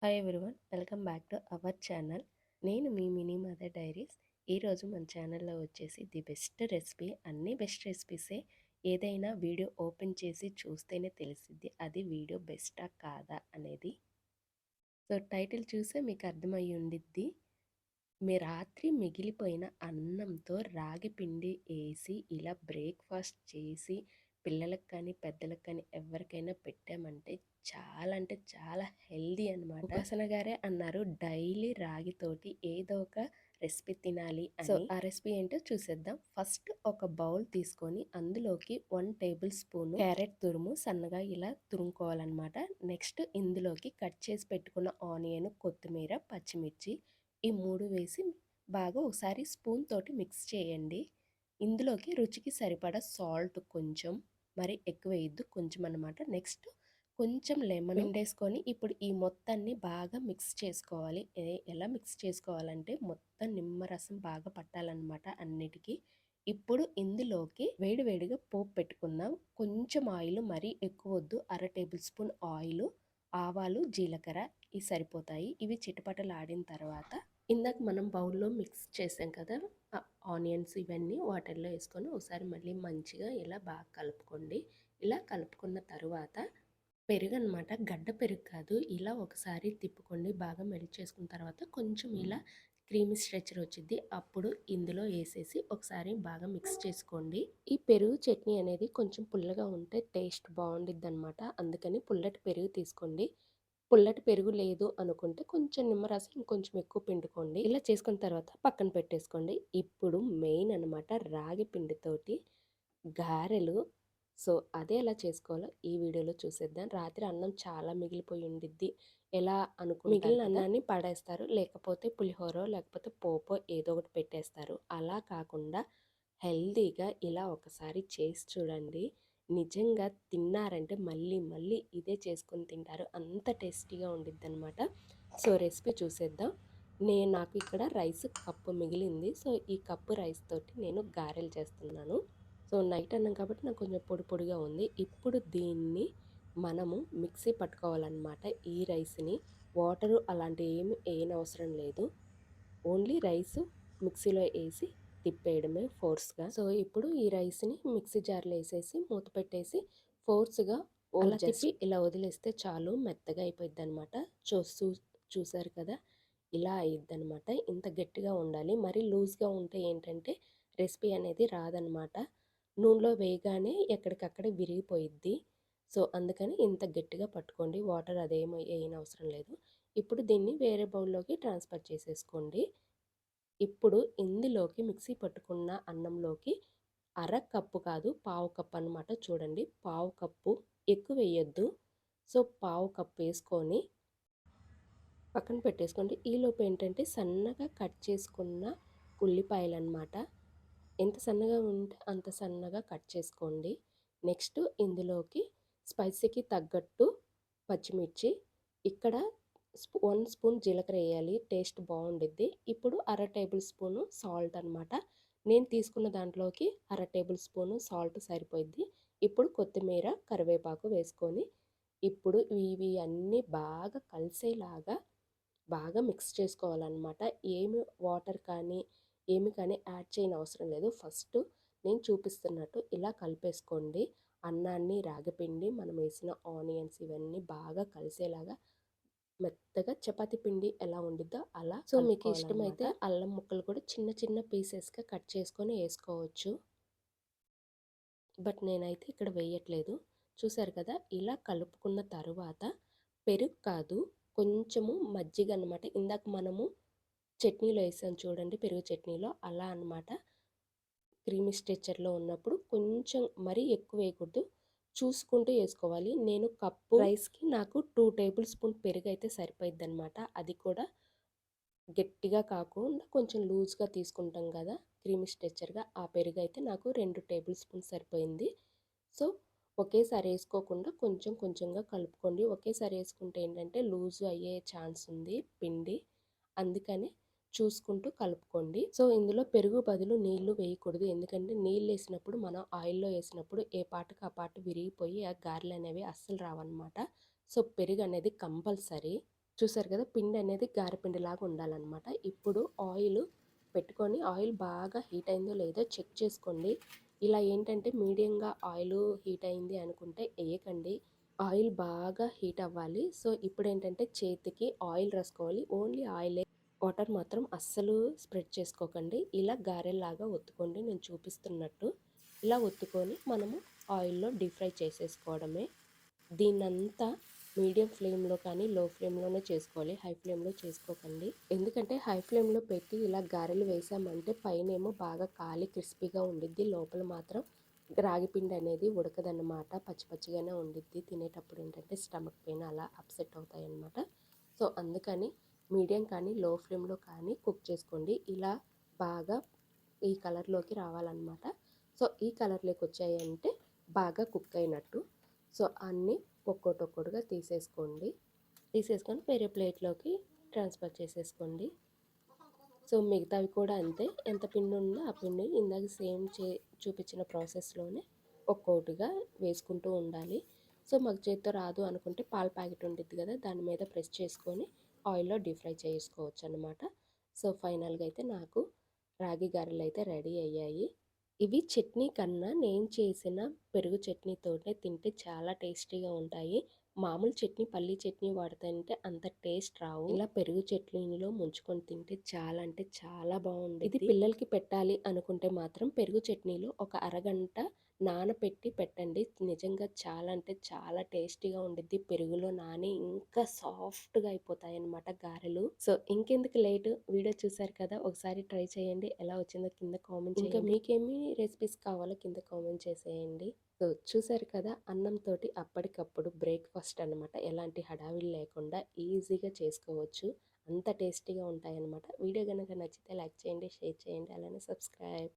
Hi everyone, welcome back to our channel. నేను మీ mini mother diaries. ఈరోజు మన ఛానల్లో వచ్చేసి ది బెస్ట్ రెసిపీ. అన్ని బెస్ట్ రెసిపీసే. ఏదైనా వీడియో ఓపెన్ చేసి చూస్తేనే తెలిసిద్ది అది వీడియో బెస్టా కాదా అనేది. సో టైటిల్ చూసే మీకు అర్థమయ్యి ఉండిద్ది. మీ రాత్రి మిగిలిపోయిన అన్నంతో రాగి పిండి వేసి ఇలా బ్రేక్ఫాస్ట్ చేసి పిల్లలకు కానీ పెద్దలకు కానీ ఎవరికైనా పెట్టామంటే చాలా అంటే చాలా హెల్దీ అనమాట. ఉపాసన గారే అన్నారు డైలీ రాగితోటి ఏదో ఒక రెసిపీ తినాలి అని. సో ఆ రెసిపీ ఏంటో చూసేద్దాం. ఫస్ట్ ఒక బౌల్ తీసుకొని అందులోకి 1 టేబుల్ స్పూన్ క్యారెట్ తురుము సన్నగా ఇలా తురుముకోవాలన్నమాట. నెక్స్ట్ ఇందులోకి కట్ చేసి పెట్టుకున్న ఆనియన్, కొత్తిమీర, పచ్చిమిర్చి ఈ 3 వేసి బాగా ఒకసారి స్పూన్ తోటి మిక్స్ చేయండి. ఇందులోకి రుచికి సరిపడా సాల్ట్ కొంచెం, మరి ఎక్కువ వేయద్దు, కొంచెం అన్నమాట. నెక్స్ట్ కొంచెం లెమన్ పిండేసుకొని ఇప్పుడు ఈ మొత్తాన్ని బాగా మిక్స్ చేసుకోవాలి. ఎలా మిక్స్ చేసుకోవాలంటే మొత్తం నిమ్మరసం బాగా పట్టాలన్నమాట అన్నిటికీ. ఇప్పుడు ఇందులోకి వేడివేడిగా పోపు పెట్టుకుందాం. కొంచెం ఆయిల్, మరీ ఎక్కువ వద్దు, 1/2 టేబుల్ స్పూన్ ఆయిల్, ఆవాలు, జీలకర్ర ఇవి సరిపోతాయి. ఇవి చిటపటలాడిన తర్వాత ఇందాక మనం బౌల్లో మిక్స్ చేసాం కదా ఆనియన్స్, ఇవన్నీ వాటర్లో వేసుకొని ఒకసారి మళ్ళీ మంచిగా ఇలా బాగా కలుపుకోండి. ఇలా కలుపుకున్న తర్వాత పెరుగు అనమాట, గడ్డ పెరుగు కాదు, ఇలా ఒకసారి తిప్పుకోండి. బాగా మెల్ట్ చేసుకున్న తర్వాత కొంచెం ఇలా క్రీమీ స్ట్రెచర్ వచ్చింది. అప్పుడు ఇందులో వేసేసి ఒకసారి బాగా మిక్స్ చేసుకోండి. ఈ పెరుగు చట్నీ అనేది కొంచెం పుల్లగా ఉంటే టేస్ట్ బాగుండిద్ది అనమాట. అందుకని పుల్లటి పెరుగు తీసుకోండి. పుల్లటి పెరుగు లేదు అనుకుంటే కొంచెం నిమ్మరసం ఇంకొంచెం ఎక్కువ పిండుకోండి. ఇలా చేసుకున్న తర్వాత పక్కన పెట్టేసుకోండి. ఇప్పుడు మెయిన్ అనమాట రాగి పిండితోటి గారెలు. సో అదే ఎలా చేసుకోవాలో ఈ వీడియోలో చూసేద్దాం. రాత్రి అన్నం చాలా మిగిలిపోయి ఉండిద్ది. ఎలా మిగిలిన అన్నాన్ని పడేస్తారు, లేకపోతే పులిహోర లేకపోతే పోపో ఏదో ఒకటి పెట్టేస్తారు. అలా కాకుండా హెల్దీగా ఇలా ఒకసారి చేసి చూడండి. నిజంగా తిన్నారంటే మళ్ళీ మళ్ళీ ఇదే చేసుకొని తింటారు, అంత టేస్టీగా ఉండిద్ది అనమాట. సో రెసిపీ చూసేద్దాం. నాకు ఇక్కడ రైస్ కప్పు మిగిలింది. సో ఈ కప్పు రైస్ తోటి నేను గారెలు చేస్తున్నాను. సో నైట్ అన్నం కాబట్టి నాకు కొంచెం పొడి పొడిగా ఉంది. ఇప్పుడు దీన్ని మనము మిక్సీ పట్టుకోవాలన్నమాట. ఈ రైస్ని వాటరు అలాంటివి ఏమి వేయనవసరం లేదు. ఓన్లీ రైస్ మిక్సీలో వేసి తిప్పేయడమే ఫోర్స్గా. సో ఇప్పుడు ఈ రైస్ని మిక్సీ జార్లో వేసేసి మూత పెట్టేసి ఫోర్స్గా అలా తిప్పి ఇలా వదిలేస్తే చాలు, మెత్తగా అయిపోద్ది అనమాట. చూసారు కదా, ఇలా అయ్యిద్ది అనమాట. ఇంత గట్టిగా ఉండాలి. మరి లూజ్గా ఉంటే ఏంటంటే రెసిపీ అనేది రాదనమాట. నూనెలో వేయగానే ఎక్కడికక్కడ విరిగిపోయిద్ది. సో అందుకని ఇంత గట్టిగా పట్టుకోండి. వాటర్ అదేమో వేయనవసరం లేదు. ఇప్పుడు దీన్ని వేరే బౌల్లోకి ట్రాన్స్ఫర్ చేసేసుకోండి. ఇప్పుడు ఇందులోకి మిక్సీ పట్టుకున్న అన్నంలోకి 1/2 కప్పు కాదు, 1/2 కప్పు అనమాట. చూడండి, 1/2 కప్పు, ఎక్కువ వేయొద్దు. సో 1/2 కప్పు వేసుకొని పక్కన పెట్టేసుకోండి. ఈలోపు ఏంటంటే సన్నగా కట్ చేసుకున్న ఉల్లిపాయలు అనమాట. ఎంత సన్నగా ఉంటే అంత సన్నగా కట్ చేసుకోండి. నెక్స్ట్ ఇందులోకి స్పైసీకి తగ్గట్టు పచ్చిమిర్చి, ఇక్కడ 1 స్పూన్ జీలకర్ర వేయాలి, టేస్ట్ బాగుండిద్ది. ఇప్పుడు 1/2 టేబుల్ స్పూను సాల్ట్ అనమాట. నేను తీసుకున్న దాంట్లోకి 1/2 టేబుల్ స్పూను సాల్ట్ సరిపోయిద్ది. ఇప్పుడు కొత్తిమీర, కరివేపాకు వేసుకొని ఇప్పుడు ఇవి అన్నీ బాగా కలిసేలాగా బాగా మిక్స్ చేసుకోవాలన్నమాట. ఏమి వాటర్ కానీ ఏమి కానీ యాడ్ చేయని అవసరం లేదు. ఫస్ట్ నేను చూపిస్తున్నట్టు ఇలా కలిపేసుకోండి. అన్నాన్ని, రాగిపిండి, మనం వేసిన ఆనియన్స్ ఇవన్నీ బాగా కలిసేలాగా మెత్తగా చపాతీ పిండి ఎలా ఉండిద్దో అలా. సో మీకు ఇష్టమైతే అల్లం ముక్కలు కూడా చిన్న చిన్న పీసెస్గా కట్ చేసుకొని వేసుకోవచ్చు. బట్ నేనైతే ఇక్కడ వేయట్లేదు. చూసారు కదా, ఇలా కలుపుకున్న తర్వాత పెరుగు కాదు, కొంచెము మజ్జిగ అనమాట. ఇందాక మనము చట్నీలో వేసాం చూడండి, పెరుగు చట్నీలో, అలా అనమాట. క్రీమీ స్ట్రెచర్లో ఉన్నప్పుడు కొంచెం మరీ ఎక్కువ వేయకూడదు, చూసుకుంటూ వేసుకోవాలి. నేను కప్పు రైస్కి నాకు 2 టేబుల్ స్పూన్ పెరుగు అయితే సరిపోయిద్ది అనమాట. అది కూడా గట్టిగా కాకుండా కొంచెం లూజ్గా తీసుకుంటాం కదా క్రీమీ స్ట్రెచర్గా, ఆ పెరుగు అయితే నాకు 2 టేబుల్ స్పూన్ సరిపోయింది. సో ఒకేసారి వేసుకోకుండా కొంచెం కొంచెంగా కలుపుకోండి. ఒకేసారి వేసుకుంటే ఏంటంటే లూజ్ అయ్యే ఛాన్స్ ఉంది పిండి, అందుకని చూసుకుంటూ కలుపుకోండి. సో ఇందులో పెరుగు బదులు నీళ్లు వేయకూడదు, ఎందుకంటే నీళ్ళు వేసినప్పుడు మనం ఆయిల్లో వేసినప్పుడు ఏ పాటకు ఆ పాట విరిగిపోయి ఆ గారెలు అనేవి అస్సలు రావన్నమాట. సో పెరుగు అనేది కంపల్సరీ. చూసారు కదా! పిండి అనేది గారెపిండిలాగా ఉండాలనమాట. ఇప్పుడు ఆయిల్ పెట్టుకొని ఆయిల్ బాగా హీట్ అయిందో లేదో చెక్ చేసుకోండి. ఇలా ఏంటంటే మీడియంగా ఆయిలు హీట్ అయింది అనుకుంటే ఎయకండి. ఆయిల్ బాగా హీట్ అవ్వాలి. సో, ఇప్పుడేంటంటే చేతికి ఆయిల్ రాసుకోవాలి. ఓన్లీ ఆయిలే. వాటర్ మాత్రం అస్సలు స్ప్రెడ్ చేసుకోకండి. ఇలా గారెల్లాగా ఒత్తుకోండి నేను చూపిస్తున్నట్టు. ఇలా ఒత్తుకొని మనము ఆయిల్‌లో డీప్ ఫ్రై చేసేసుకోవడమే. దీన్నంతా మీడియం ఫ్లేమ్‌లో కానీ, లో ఫ్లేమ్‌లోనే చేసుకోవాలి. హై ఫ్లేమ్‌లో చేసుకోకండి. ఎందుకంటే హై ఫ్లేమ్‌లో పెట్టి ఇలా గారెలు వేసామంటే పైనేమో బాగా కాలి క్రిస్పీగా ఉండిద్ది. లోపల మాత్రం రాగి పిండి అనేది ఉడకదన్నమాట. పచ్చి పచ్చిగానే ఉండిద్ది. తినేటప్పుడు ఏంటంటే స్టమక్ పెయిన్ అలా అప్సెట్ అవుతాయన్నమాట. సో, అందుకని మీడియం కానీ, లో ఫ్లేమ్‌లో కానీ కుక్ చేసుకోండి. ఇలా బాగా ఈ కలర్‌లోకి రావాలన్నమాట. సో, ఈ కలర్‌లోకి వచ్చాయంటే బాగా కుక్ అయినట్టు. సో, అన్నీ ఒక్కోటొక్కటిగా తీసేసుకోండి. తీసేసుకొని వేరే ప్లేట్‌లోకి ట్రాన్స్‌ఫర్ చేసేసుకోండి. సో, మిగతావి కూడా అంతే. ఎంత పిండి ఉందో ఆ పిండి ఇందాక సేమ్ చూపించిన ప్రాసెస్‌లోనే ఒక్కోటిగా వేసుకుంటూ ఉండాలి. సో, మాకు చేత్తో రాదు అనుకుంటే పాల ప్యాకెట్ ఉండిద్ది కదా! దాని మీద ప్రెస్ చేసుకొని ఆయిల్‌లో డీప్ ఫ్రై చేసుకోవచ్చనమాట. సో, ఫైనల్‌గా అయితే నాకు రాగి గారెలైతే రెడీ అయ్యాయి. ఇవి చట్నీ కన్నా నేను చేసిన పెరుగు చట్నీతోటే తింటే చాలా టేస్టీగా ఉంటాయి. మామూలు చట్నీ పల్లీ చట్నీ వాడుతుంటే అంత టేస్ట్ రావు. ఇలా పెరుగు చట్నీలో ముంచుకొని తింటే చాలా అంటే చాలా బాగుండేది. ఇది పిల్లలకి పెట్టాలి అనుకుంటే మాత్రం పెరుగు చట్నీలో ఒక అరగంట నానపెట్టి పెట్టండి. నిజంగా చాలా అంటే చాలా టేస్టీగా ఉండిద్ది. పెరుగులో నాని ఇంకా సాఫ్ట్‌గా అయిపోతాయన్నమాట గారెలు. సో, ఇంకెందుకు లేటు వీడియో చూసారు కదా! ఒకసారి ట్రై చేయండి. ఎలా వచ్చిందో కింద కామెంట్ చేయండి. ఇంకా మీకేమి రెసిపీస్ కావాలో కింద కామెంట్ చేసేయండి. సో, చూసారు కదా! అన్నంతోటి అప్పటికప్పుడు బ్రేక్‌ఫాస్ట్ అనమాట. ఎలాంటి హడావిడి లేకుండా ఈజీగా చేసుకోవచ్చు. అంత టేస్టీగా ఉంటాయన్నమాట. వీడియో గనక నచ్చితే లైక్ చేయండి, షేర్ చేయండి, అలానే సబ్స్క్రైబ్.